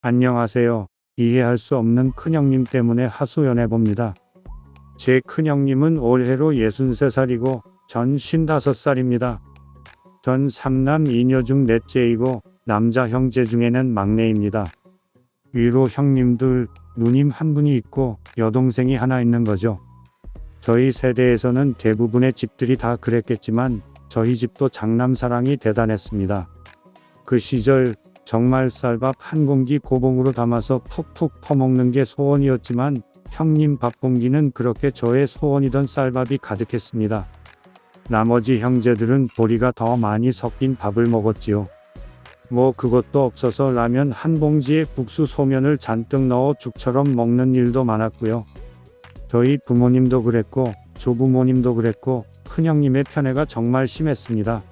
안녕하세요. 이해할 수 없는 큰형님 때문에 하소연해봅니다. 제 큰형님은 올해로 63살이고 전 55살입니다. 전 3남 2녀 중 넷째이고 남자 형제 중에는 막내입니다. 위로 형님들, 누님 한 분이 있고 여동생이 하나 있는 거죠. 저희 세대에서는 대부분의 집들이 다 그랬겠지만 저희 집도 장남 사랑이 대단했습니다. 그 시절 정말 쌀밥 한 공기 고봉으로 담아서 푹푹 퍼먹는 게 소원이었지만 형님 밥 공기는 그렇게 저의 소원이던 쌀밥이 가득했습니다. 나머지 형제들은 보리가 더 많이 섞인 밥을 먹었지요. 뭐 그것도 없어서 라면 한 봉지에 국수 소면을 잔뜩 넣어 죽처럼 먹는 일도 많았고요. 저희 부모님도 그랬고 조부모님도 그랬고 큰형님의 편애가 정말 심했습니다.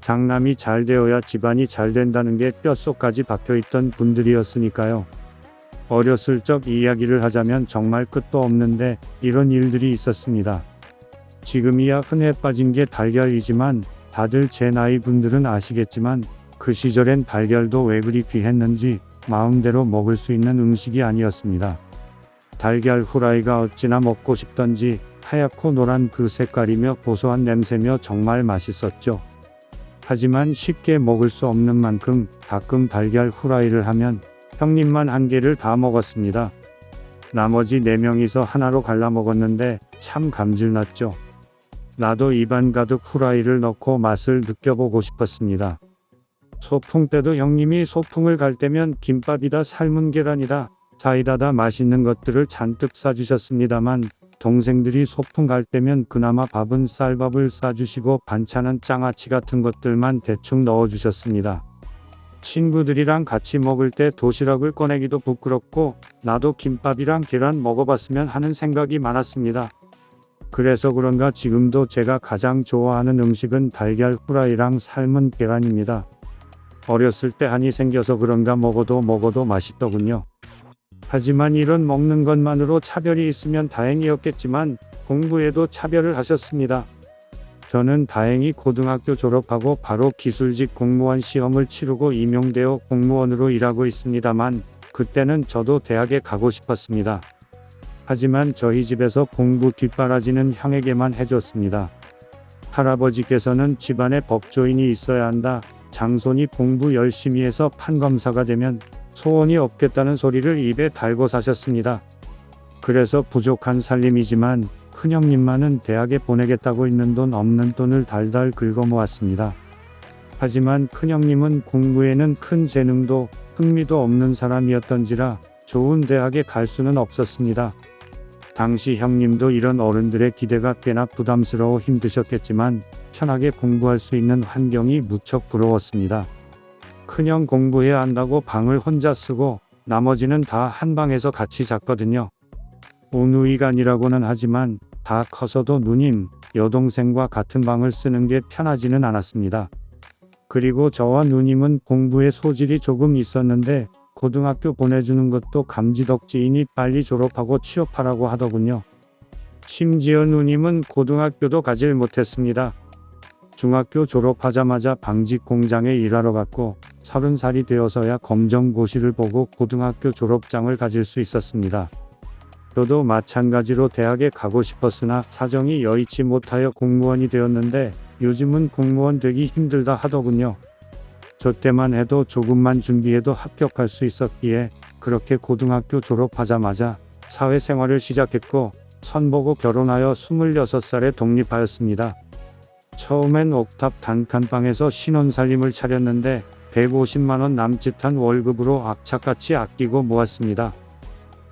장남이 잘 되어야 집안이 잘 된다는 게 뼛속까지 박혀있던 분들이었으니까요. 어렸을 적 이야기를 하자면 정말 끝도 없는데 이런 일들이 있었습니다. 지금이야 흔해 빠진 게 달걀이지만 다들 제 나이 분들은 아시겠지만 그 시절엔 달걀도 왜 그리 귀했는지 마음대로 먹을 수 있는 음식이 아니었습니다. 달걀 후라이가 어찌나 먹고 싶던지 하얗고 노란 그 색깔이며 고소한 냄새며 정말 맛있었죠. 하지만 쉽게 먹을 수 없는 만큼 가끔 달걀 후라이를 하면 형님만 한 개를 다 먹었습니다. 나머지 4명이서 하나로 갈라 먹었는데 참 감질났죠. 나도 입안 가득 후라이를 넣고 맛을 느껴보고 싶었습니다. 소풍 때도 형님이 소풍을 갈 때면 김밥이다 삶은 계란이다 사이다다 맛있는 것들을 잔뜩 싸주셨습니다만 동생들이 소풍 갈 때면 그나마 밥은 쌀밥을 싸주시고 반찬은 장아찌 같은 것들만 대충 넣어주셨습니다. 친구들이랑 같이 먹을 때 도시락을 꺼내기도 부끄럽고 나도 김밥이랑 계란 먹어봤으면 하는 생각이 많았습니다. 그래서 그런가 지금도 제가 가장 좋아하는 음식은 달걀 후라이랑 삶은 계란입니다. 어렸을 때 한이 생겨서 그런가 먹어도 맛있더군요. 하지만 이런 먹는 것만으로 차별이 있으면 다행이었겠지만 공부에도 차별을 하셨습니다. 저는 다행히 고등학교 졸업하고 바로 기술직 공무원 시험을 치르고 임용되어 공무원으로 일하고 있습니다만 그때는 저도 대학에 가고 싶었습니다. 하지만 저희 집에서 공부 뒷바라지는 형에게만 해줬습니다. 할아버지께서는 집안에 법조인이 있어야 한다. 장손이 공부 열심히 해서 판검사가 되면 소원이 없겠다는 소리를 입에 달고 사셨습니다. 그래서 부족한 살림이지만 큰형님만은 대학에 보내겠다고 있는 돈 없는 돈을 달달 긁어 모았습니다. 하지만 큰형님은 공부에는 큰 재능도 흥미도 없는 사람이었던지라 좋은 대학에 갈 수는 없었습니다. 당시 형님도 이런 어른들의 기대가 꽤나 부담스러워 힘드셨겠지만 편하게 공부할 수 있는 환경이 무척 부러웠습니다. 큰형 공부해야 한다고 방을 혼자 쓰고 나머지는 다 한 방에서 같이 잤거든요. 온누이간이라고는 하지만 다 커서도 누님, 여동생과 같은 방을 쓰는 게 편하지는 않았습니다. 그리고 저와 누님은 공부에 소질이 조금 있었는데 고등학교 보내주는 것도 감지덕지이니 빨리 졸업하고 취업하라고 하더군요. 심지어 누님은 고등학교도 가질 못했습니다. 중학교 졸업하자마자 방직 공장에 일하러 갔고 30살이 되어서야 검정고시를 보고 고등학교 졸업장을 가질 수 있었습니다. 저도 마찬가지로 대학에 가고 싶었으나 사정이 여의치 못하여 공무원이 되었는데 요즘은 공무원 되기 힘들다 하더군요. 저 때만 해도 조금만 준비해도 합격할 수 있었기에 그렇게 고등학교 졸업하자마자 사회생활을 시작했고 선보고 결혼하여 26살에 독립하였습니다. 처음엔 옥탑 단칸방에서 신혼살림을 차렸는데 150만원 남짓한 월급으로 악착같이 아끼고 모았습니다.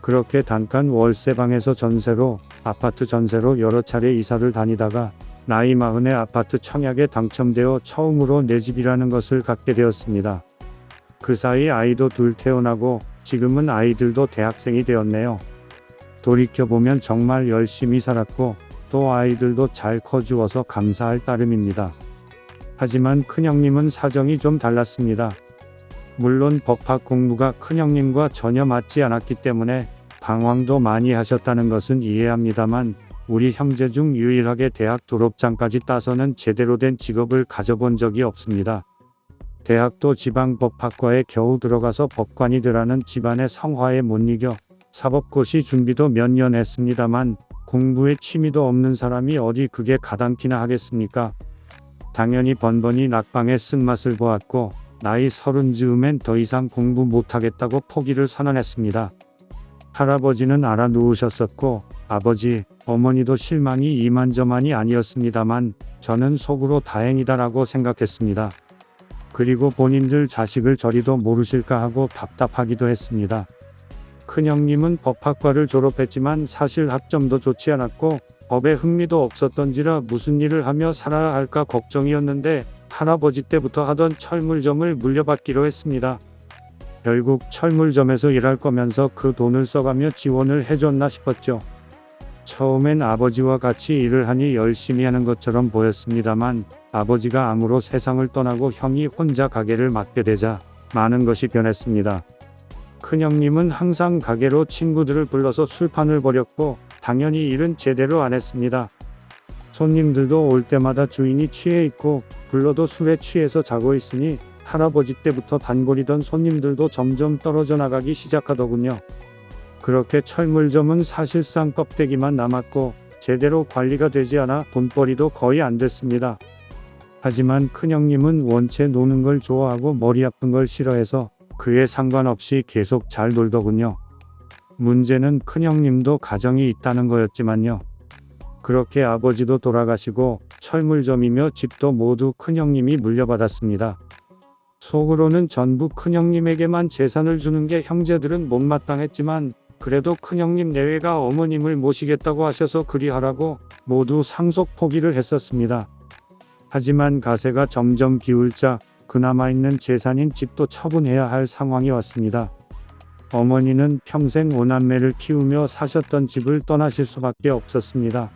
그렇게 단칸 월세방에서 전세로 아파트 전세로 여러 차례 이사를 다니다가 나이 40에 아파트 청약에 당첨되어 처음으로 내 집이라는 것을 갖게 되었습니다. 그 사이 아이도 둘 태어나고 지금은 아이들도 대학생이 되었네요. 돌이켜보면 정말 열심히 살았고 또 아이들도 잘 커주어서 감사할 따름입니다. 하지만 큰형님은 사정이 좀 달랐습니다. 물론 법학 공부가 큰형님과 전혀 맞지 않았기 때문에 방황도 많이 하셨다는 것은 이해합니다만 우리 형제 중 유일하게 대학 졸업장까지 따서는 제대로 된 직업을 가져본 적이 없습니다. 대학도 지방법학과에 겨우 들어가서 법관이 되라는 집안의 성화에 못 이겨 사법고시 준비도 몇 년 했습니다만 공부에 취미도 없는 사람이 어디 그게 가당키나 하겠습니까? 당연히 번번이 낙방의 쓴맛을 보았고 나이 30 즈음엔 더 이상 공부 못하겠다고 포기를 선언했습니다. 할아버지는 알아 누우셨었고 아버지, 어머니도 실망이 이만저만이 아니었습니다만 저는 속으로 다행이다라고 생각했습니다. 그리고 본인들 자식을 저리도 모르실까 하고 답답하기도 했습니다. 큰형님은 법학과를 졸업했지만 사실 학점도 좋지 않았고 법에 흥미도 없었던지라 무슨 일을 하며 살아야 할까 걱정이었는데 할아버지 때부터 하던 철물점을 물려받기로 했습니다. 결국 철물점에서 일할 거면서 그 돈을 써가며 지원을 해줬나 싶었죠. 처음엔 아버지와 같이 일을 하니 열심히 하는 것처럼 보였습니다만 아버지가 암으로 세상을 떠나고 형이 혼자 가게를 맡게 되자 많은 것이 변했습니다. 큰형님은 항상 가게로 친구들을 불러서 술판을 벌였고 당연히 일은 제대로 안 했습니다. 손님들도 올 때마다 주인이 취해 있고 불러도 술에 취해서 자고 있으니 할아버지 때부터 단골이던 손님들도 점점 떨어져 나가기 시작하더군요. 그렇게 철물점은 사실상 껍데기만 남았고 제대로 관리가 되지 않아 돈벌이도 거의 안 됐습니다. 하지만 큰형님은 원체 노는 걸 좋아하고 머리 아픈 걸 싫어해서 그에 상관없이 계속 잘 놀더군요. 문제는 큰형님도 가정이 있다는 거였지만요. 그렇게 아버지도 돌아가시고 철물점이며 집도 모두 큰형님이 물려받았습니다. 속으로는 전부 큰형님에게만 재산을 주는 게 형제들은 못마땅했지만 그래도 큰형님 내외가 어머님을 모시겠다고 하셔서 그리하라고 모두 상속 포기를 했었습니다. 하지만 가세가 점점 기울자 그나마 있는 재산인 집도 처분해야 할 상황이 왔습니다. 어머니는 평생 5남매를 키우며 사셨던 집을 떠나실 수밖에 없었습니다.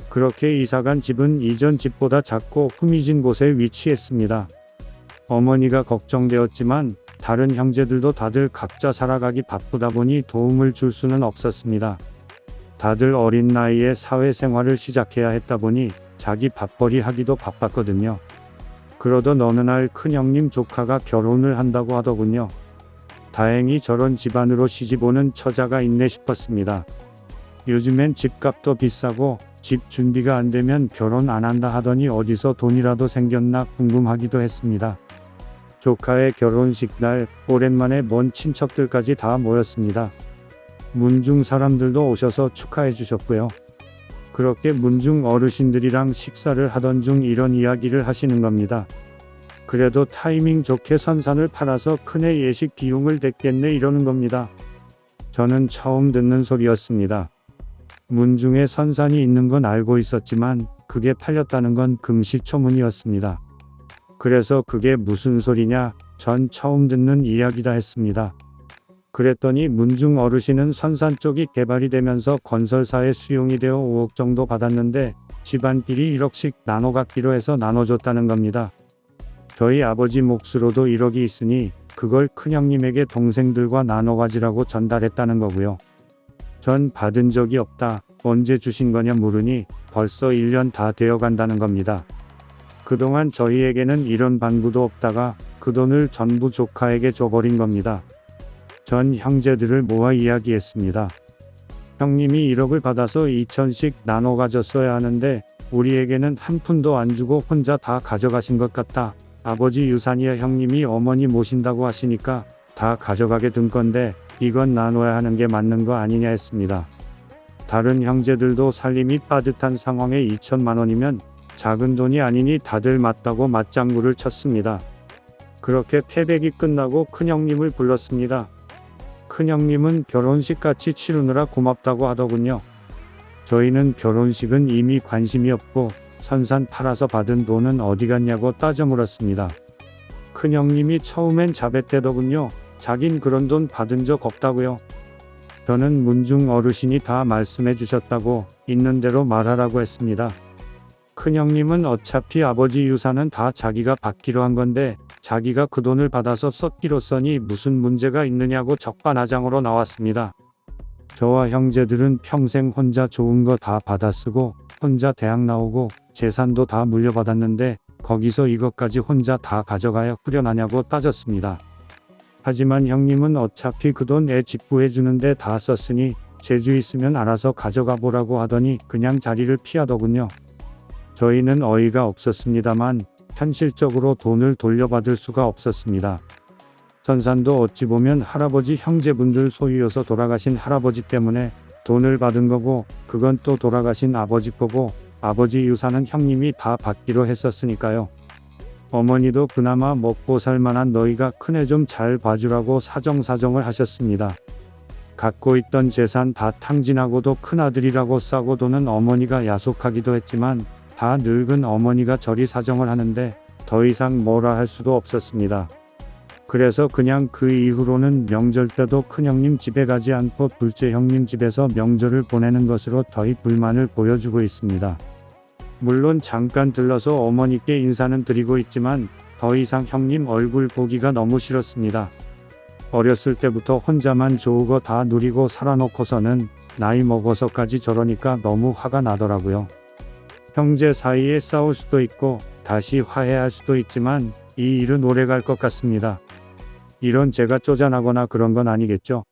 그렇게 이사간 집은 이전 집보다 작고 후미진 곳에 위치했습니다. 어머니가 걱정되었지만 다른 형제들도 다들 각자 살아가기 바쁘다 보니 도움을 줄 수는 없었습니다. 다들 어린 나이에 사회생활을 시작해야 했다 보니 자기 밥벌이 하기도 바빴거든요. 그러던 어느 날 큰형님 조카가 결혼을 한다고 하더군요. 다행히 저런 집안으로 시집오는 처자가 있네 싶었습니다. 요즘엔 집값도 비싸고 집 준비가 안 되면 결혼 안 한다 하더니 어디서 돈이라도 생겼나 궁금하기도 했습니다. 조카의 결혼식 날 오랜만에 먼 친척들까지 다 모였습니다. 문중 사람들도 오셔서 축하해 주셨고요. 그렇게 문중 어르신들이랑 식사를 하던 중 이런 이야기를 하시는 겁니다. 그래도 타이밍 좋게 선산을 팔아서 큰애 예식 비용을 댔겠네 이러는 겁니다. 저는 처음 듣는 소리였습니다. 문중에 선산이 있는 건 알고 있었지만 그게 팔렸다는 건 금시초문이었습니다. 그래서 그게 무슨 소리냐, 전 처음 듣는 이야기다 했습니다. 그랬더니 문중 어르신은 선산 쪽이 개발이 되면서 건설사에 수용이 되어 5억 정도 받았는데 집안끼리 1억씩 나눠 갖기로 해서 나눠줬다는 겁니다. 저희 아버지 몫으로도 1억이 있으니 그걸 큰형님에게 동생들과 나눠 가지라고 전달했다는 거고요. 전 받은 적이 없다, 언제 주신 거냐 물으니 벌써 1년 다 되어 간다는 겁니다. 그동안 저희에게는 이런 반구도 없다가 그 돈을 전부 조카에게 줘버린 겁니다. 전 형제들을 모아 이야기했습니다. 형님이 1억을 받아서 2천씩 나눠 가졌어야 하는데 우리에게는 한 푼도 안 주고 혼자 다 가져가신 것 같다. 아버지 유산이야 형님이 어머니 모신다고 하시니까 다 가져가게 둔 건데 이건 나눠야 하는 게 맞는 거 아니냐 했습니다. 다른 형제들도 살림이 빠듯한 상황에 2천만 원이면 작은 돈이 아니니 다들 맞다고 맞장구를 쳤습니다. 그렇게 패백이 끝나고 큰형님을 불렀습니다. 큰형님은 결혼식 같이 치르느라 고맙다고 하더군요. 저희는 결혼식은 이미 관심이 없고 선산 팔아서 받은 돈은 어디 갔냐고 따져 물었습니다. 큰형님이 처음엔 자백되더군요. 자긴 그런 돈 받은 적 없다고요. 저는 문중 어르신이 다 말씀해 주셨다고 있는 대로 말하라고 했습니다. 큰형님은 어차피 아버지 유산은 다 자기가 받기로 한 건데 자기가 그 돈을 받아서 썼기로 써니 무슨 문제가 있느냐고 적반하장으로 나왔습니다. 저와 형제들은 평생 혼자 좋은 거 다 받아쓰고 혼자 대학 나오고 재산도 다 물려받았는데 거기서 이것까지 혼자 다 가져가야 후련하냐고 따졌습니다. 하지만 형님은 어차피 그 돈 애 집 구해주는데 다 썼으니 재주 있으면 알아서 가져가 보라고 하더니 그냥 자리를 피하더군요. 저희는 어이가 없었습니다만 현실적으로 돈을 돌려받을 수가 없었습니다. 전산도 어찌 보면 할아버지 형제분들 소유여서 돌아가신 할아버지 때문에 돈을 받은 거고, 그건 또 돌아가신 아버지 거고, 아버지 유산은 형님이 다 받기로 했었으니까요. 어머니도 그나마 먹고 살만한 너희가 큰애 좀 잘 봐주라고 사정사정을 하셨습니다. 갖고 있던 재산 다 탕진하고도 큰아들이라고 싸고 도는 어머니가 야속하기도 했지만 다 늙은 어머니가 저리 사정을 하는데 더 이상 뭐라 할 수도 없었습니다. 그래서 그냥 그 이후로는 명절 때도 큰형님 집에 가지 않고 둘째 형님 집에서 명절을 보내는 것으로 저희 불만을 보여주고 있습니다. 물론 잠깐 들러서 어머니께 인사는 드리고 있지만 더 이상 형님 얼굴 보기가 너무 싫었습니다. 어렸을 때부터 혼자만 좋은 다 누리고 살아놓고서는 나이 먹어서까지 저러니까 너무 화가 나더라고요. 형제 사이에 싸울 수도 있고 다시 화해할 수도 있지만 이 일은 오래 갈 것 같습니다. 이런 제가 쪼잔하거나 그런 건 아니겠죠.